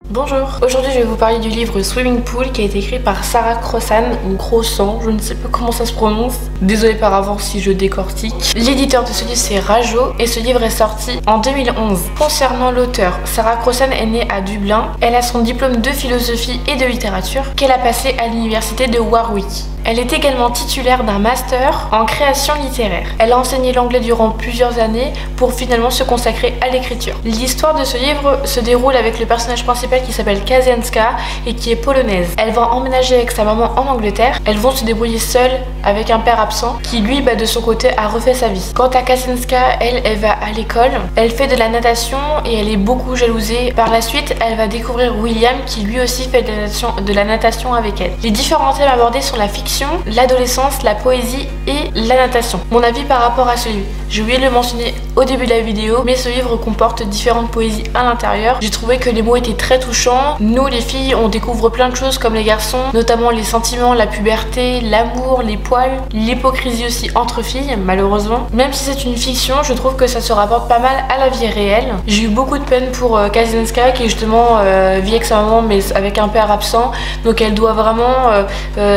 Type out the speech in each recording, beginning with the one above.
Bonjour, aujourd'hui je vais vous parler du livre Swimming Pool qui a été écrit par Sarah Crossan ou Crossan, je ne sais pas comment ça se prononce. Désolée par avance si je décortique. L'éditeur de ce livre c'est Rajo et ce livre est sorti en 2011. Concernant l'auteur, Sarah Crossan est née à Dublin. Elle a son diplôme de philosophie et de littérature qu'elle a passé à l'université de Warwick. Elle est également titulaire d'un master en création littéraire. Elle a enseigné l'anglais durant plusieurs années pour finalement se consacrer à l'écriture. L'histoire de ce livre se déroule avec le personnage principal qui s'appelle Kazienska et qui est polonaise. Elle va emménager avec sa maman en Angleterre. Elles vont se débrouiller seules avec un père absent qui lui de son côté a refait sa vie. Quant à Kazienska, elle va à l'école, elle fait de la natation et elle est beaucoup jalousée. Par la suite, elle va découvrir William qui lui aussi fait de la natation avec elle. Les différents thèmes abordés sont la fiction, l'adolescence, la poésie et la natation. Mon avis par rapport à ce livre, j'ai oublié de le mentionner au début de la vidéo, mais ce livre comporte différentes poésies à l'intérieur. J'ai trouvé que les mots étaient très touchants. Nous les filles, on découvre plein de choses comme les garçons, notamment les sentiments, la puberté, l'amour, les poils, l'hypocrisie aussi entre filles, malheureusement. Même si c'est une fiction, je trouve que ça se rapporte pas mal à la vie réelle. J'ai eu beaucoup de peine pour Kazienska qui justement vit avec sa maman mais avec un père absent, donc elle doit vraiment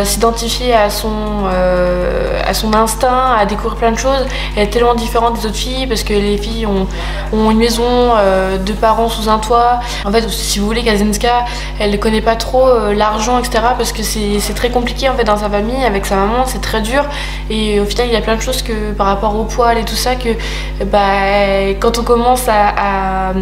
s'identifier à son instinct, à découvrir plein de choses. Elle est tellement différente des autres filles parce que les filles ont une maison, deux parents sous un toit. En fait, si vous voulez, Kazienska, elle ne connaît pas trop l'argent, etc. parce que c'est très compliqué en fait dans sa famille, avec sa maman, c'est très dur. Et au final, il y a plein de choses que par rapport au poil et tout ça, que quand on commence à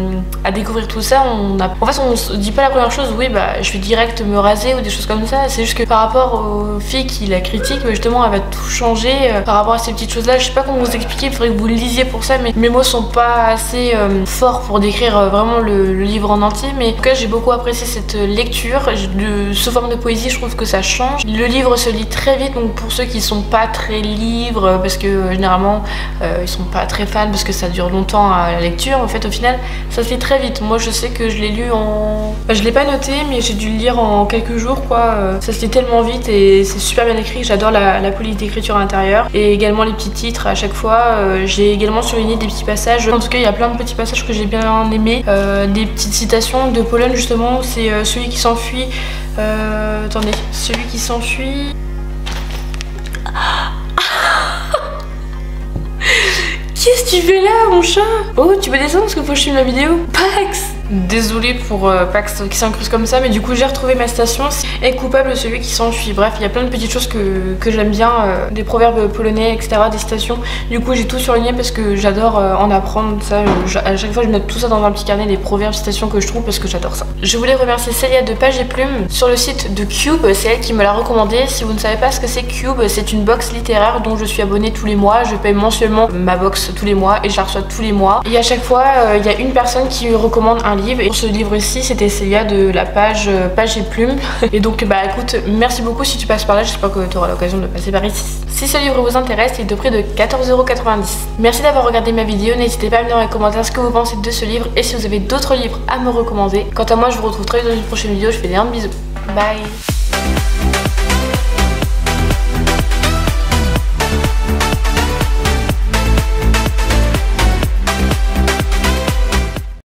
découvrir tout ça, en fait, on se dit pas la première chose, oui, je vais direct me raser ou des choses comme ça. C'est juste que par rapport aux filles qui la critiquent, justement, elle va tout changer par rapport à ces petites choses-là. Je sais pas comment vous expliquer, il faudrait que vous le lisiez pour ça, mais mes mots sont pas assez forts pour décrire vraiment le livre en entier. Mais en tout cas, j'ai beaucoup apprécié cette lecture. Sous forme de poésie, je trouve que ça change. Le livre se lit très vite, donc pour ceux qui sont pas très livres, parce que généralement ils sont pas très fans parce que ça dure longtemps à la lecture, en fait au final ça se lit très vite. Moi je sais que je l'ai lu en... je l'ai pas noté mais j'ai dû le lire en quelques jours quoi. Ça se lit tellement vite et c'est super bien écrit. J'adore la police d'écriture à l'intérieur et également les petits titres à chaque fois. J'ai également surligné des petits passages. En tout cas il y a plein de petits passages que j'ai bien aimé. Des petites citations de Pologne justement. C'est celui qui s'enfuit. Attendez, celui qui s'enfuit. Qu'est-ce que tu fais là, mon chat? Oh, tu peux descendre parce qu'il faut que je filme la vidéo. Pax! Désolée pour Pax qui s'incruste comme ça, mais du coup j'ai retrouvé ma station. Est coupable celui qui s'enfuit. Bref, il y a plein de petites choses que j'aime bien, des proverbes polonais, etc., des citations. Du coup j'ai tout surligné parce que j'adore en apprendre ça. À chaque fois je note tout ça dans un petit carnet, des proverbes, citations que je trouve parce que j'adore ça. Je voulais remercier Célia de Page et Plume sur le site de Cube. C'est elle qui me l'a recommandé. Si vous ne savez pas ce que c'est Cube, c'est une box littéraire dont je suis abonnée tous les mois. Je paye mensuellement ma box tous les mois et je la reçois tous les mois. Et à chaque fois il y a une personne qui me recommande un livre. Et pour ce livre-ci, c'était Célia de la Page et Plume. Et donc, écoute, merci beaucoup si tu passes par là. J'espère que tu auras l'occasion de passer par ici. Si ce livre vous intéresse, il est de prix de 14,90 €. Merci d'avoir regardé ma vidéo. N'hésitez pas à me dire dans les commentaires ce que vous pensez de ce livre et si vous avez d'autres livres à me recommander. Quant à moi, je vous retrouve très vite dans une prochaine vidéo. Je fais des grands bisous. Bye!